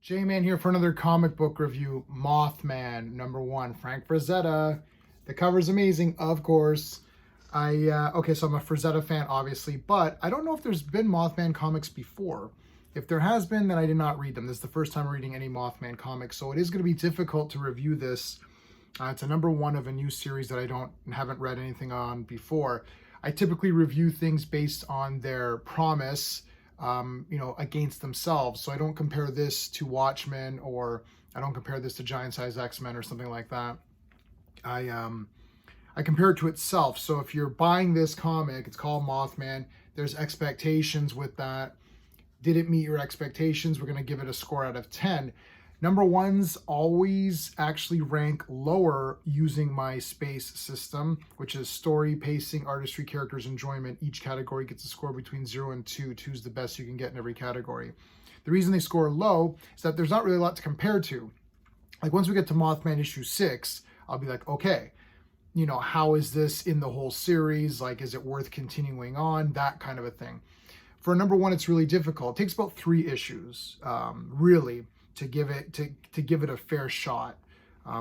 J-Man here for another comic book review. Mothman, #1, Frank Frazetta. The cover's amazing, of course. Okay, so I'm a Frazetta fan, obviously, but I don't know if there's been Mothman comics before. If there has been, then I did not read them. This is the first time reading any Mothman comics, so it is going to be difficult to review this. It's a #1 of a new series that I haven't read anything on before. I typically review things based on their promise, against themselves. So I don't compare this to Watchmen, or I don't compare this to Giant Size X-Men or something like that. I compare it to itself. So if you're buying this comic, it's called Mothman. There's expectations with that. Did it meet your expectations? We're going to give it a score out of 10. #1s always actually rank lower using my space system, which is story, pacing, artistry, characters, enjoyment. Each category gets a score between 0 and 2. 2 is the best you can get in every category. The reason they score low is that there's not really a lot to compare to. Like once we get to Mothman issue 6, I'll be like, okay, how is this in the whole series? Like, is it worth continuing on? That kind of a thing. For #1, it's really difficult. It takes about 3 issues, really, to give it a fair shot.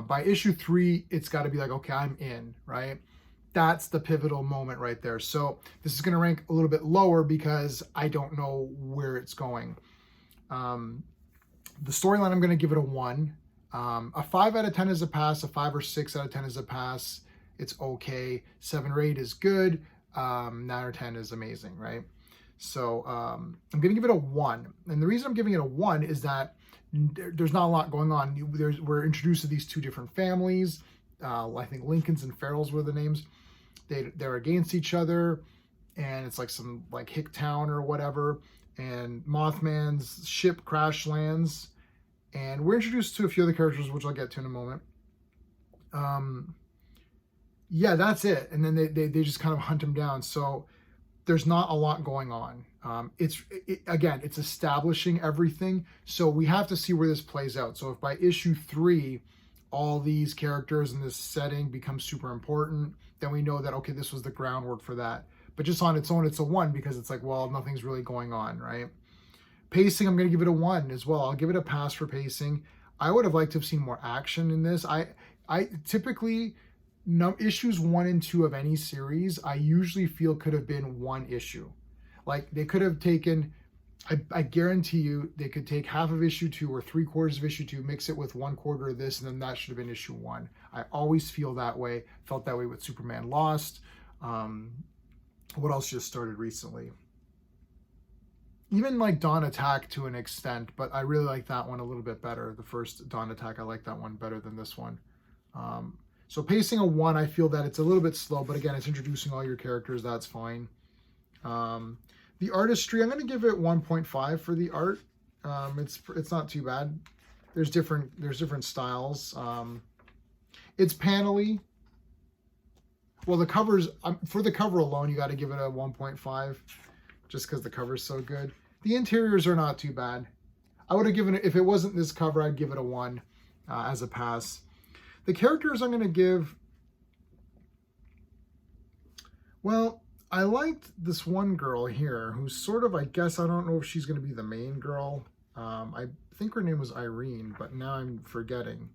By issue 3, it's got to be like, okay, I'm in, right? That's the pivotal moment right there. So this is going to rank a little bit lower because I don't know where it's going. The storyline, I'm going to give it a 1. A 5 out of 10 is a pass. A 5 or 6 out of 10 is a pass. It's okay. 7 or 8 is good. 9 or 10 is amazing, right? So I'm going to give it a 1. And the reason I'm giving it a 1 is that there's not a lot going on. We're introduced to these 2 different families. I think Lincoln's and Farrell's were the names. They're against each other, and it's like some like hick town or whatever. And Mothman's ship crash lands, and we're introduced to a few other characters, which I'll get to in a moment. Yeah, that's it. And then they just kind of hunt him down. So there's not a lot going on. Again, it's establishing everything. So we have to see where this plays out. So if by issue 3, all these characters in this setting become super important, then we know that, okay, this was the groundwork for that. But just on its own, it's a 1 because it's like, well, nothing's really going on, right? Pacing, I'm going to give it a 1 as well. I'll give it a pass for pacing. I would have liked to have seen more action in this. I typically, issues 1 and 2 of any series, I usually feel could have been 1 issue. Like they could have taken, I guarantee you, they could take half of issue 2 or 3/4 of issue 2, mix it with 1/4 of this, and then that should have been issue 1. I always feel that way. Felt that way with Superman Lost. What else just started recently? Even like Dawn Attack to an extent, but I really like that one a little bit better. The first Dawn Attack, I like that one better than this one. So pacing a 1, I feel that it's a little bit slow, but again, it's introducing all your characters. That's fine. The artistry, I'm going to give it 1.5 for the art. It's not too bad. There's different styles. It's panely. Well, the covers, for the cover alone, you got to give it a 1.5 just because the cover's so good. The interiors are not too bad. I would have given it, if it wasn't this cover, I'd give it a 1 as a pass. The characters I'm going to give, well, I liked this one girl here who's sort of, I guess, I don't know if she's going to be the main girl. I think her name was Irene, but now I'm forgetting,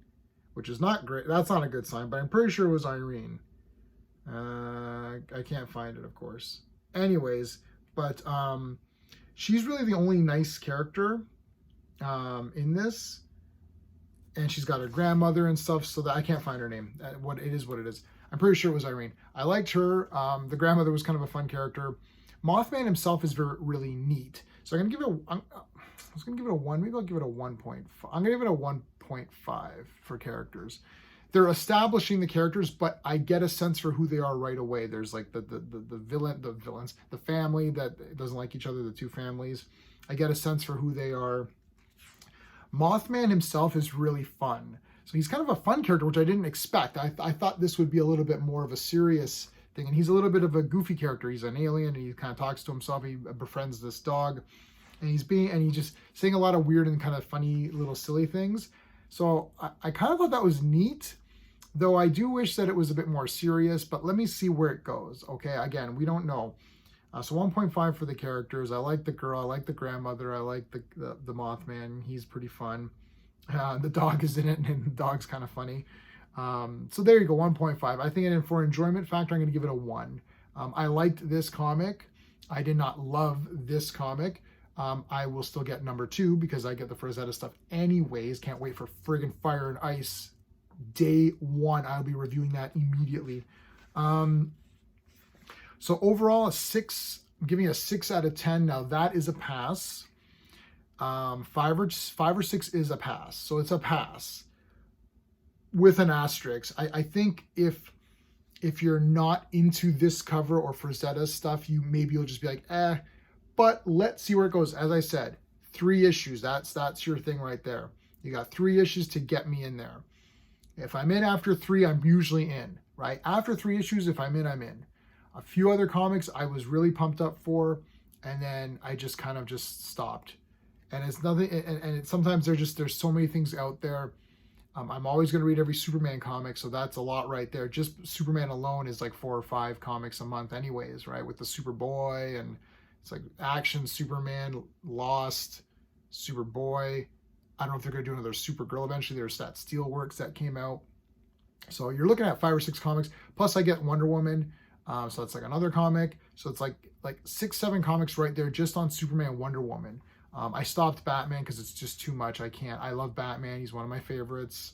which is not great. That's not a good sign, but I'm pretty sure it was Irene. I can't find it, of course. Anyways, but she's really the only nice character in this. And she's got her grandmother and stuff, so that I can't find her name. What it is. I'm pretty sure it was Irene. I liked her. The grandmother was kind of a fun character. Mothman himself is really neat. So I'm gonna give it I was gonna give it a 1. Maybe I'll give it a 1.5. I'm gonna give it a 1.5 for characters. They're establishing the characters, but I get a sense for who they are right away. There's like the villains, the family that doesn't like each other, the 2 families. I get a sense for who they are. Mothman himself is really fun. So he's kind of a fun character, which I didn't expect. I thought this would be a little bit more of a serious thing. And he's a little bit of a goofy character. He's an alien, and he kind of talks to himself. He befriends this dog. And he's just saying a lot of weird and kind of funny little silly things. So I kind of thought that was neat. Though I do wish that it was a bit more serious. But let me see where it goes. Okay, again, we don't know. So 1.5 for the characters. I like the girl. I like the grandmother. I like the Mothman. He's pretty fun. The dog is in it, and the dog's kind of funny. So there you go, 1.5. I think for enjoyment factor, I'm going to give it a 1. I liked this comic. I did not love this comic. I will still get number 2 because I get the Frazetta stuff anyways. Can't wait for friggin' Fire and Ice day 1. I'll be reviewing that immediately. So overall, a 6. I'm giving it a 6 out of 10. Now that is a pass. 5 or 6 is a pass. So it's a pass with an asterisk. I think if you're not into this cover or Frazetta stuff, you'll just be like, eh. But let's see where it goes. As I said, 3 issues. That's your thing right there. You got 3 issues to get me in there. If I'm in after 3, I'm usually in, right? After 3 issues, if I'm in, I'm in. A few other comics I was really pumped up for, and then I just kind of just stopped. And it's nothing, and sometimes there's so many things out there. I'm always going to read every Superman comic, so that's a lot right there. Just Superman alone is like 4 or 5 comics a month anyways, right? With the Superboy, and it's like Action Superman, Lost, Superboy. I don't know if they're going to do another Supergirl eventually. There's that Steelworks that came out. So you're looking at 5 or 6 comics. Plus I get Wonder Woman. So it's like another comic. So it's like 6, 7 comics right there just on Superman, Wonder Woman. I stopped Batman because it's just too much. I can't. I love Batman. He's one of my favorites.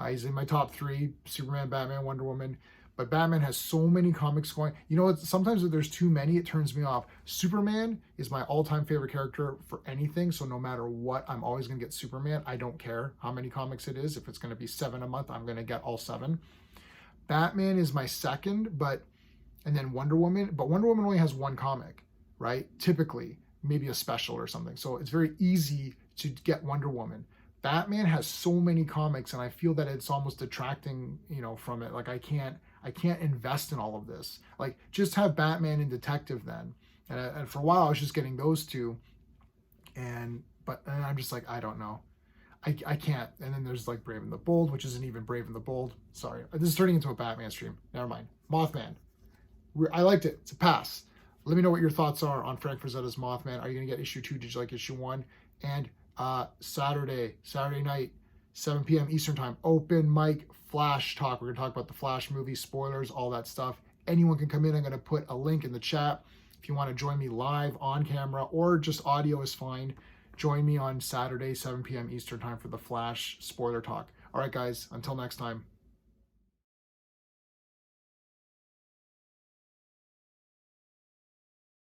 He's in my top 3, Superman, Batman, Wonder Woman. But Batman has so many comics going. You know what? Sometimes if there's too many, it turns me off. Superman is my all-time favorite character for anything. So no matter what, I'm always going to get Superman. I don't care how many comics it is. If it's going to be 7 a month, I'm going to get all 7. Batman is my second, and then Wonder Woman. But Wonder Woman only has 1 comic, right? Typically. Maybe a special or something. So it's very easy to get Wonder Woman. Batman has so many comics, and I feel that it's almost detracting, from it. Like I can't invest in all of this. Like just have Batman and Detective then. And for a while I was just getting those 2, and I'm just like, I don't know. I can't. And then there's like Brave and the Bold, which isn't even Brave and the Bold. Sorry, this is turning into a Batman stream. Never mind. Mothman. I liked it. It's a pass. Let me know what your thoughts are on Frank Frazetta's Mothman. Are you going to get issue 2? Did you like issue 1? And Saturday night, 7 p.m. Eastern time, open mic Flash talk. We're going to talk about the Flash movie, spoilers, all that stuff. Anyone can come in. I'm going to put a link in the chat. If you want to join me live on camera or just audio is fine, join me on Saturday, 7 p.m. Eastern time for the Flash spoiler talk. All right, guys, until next time.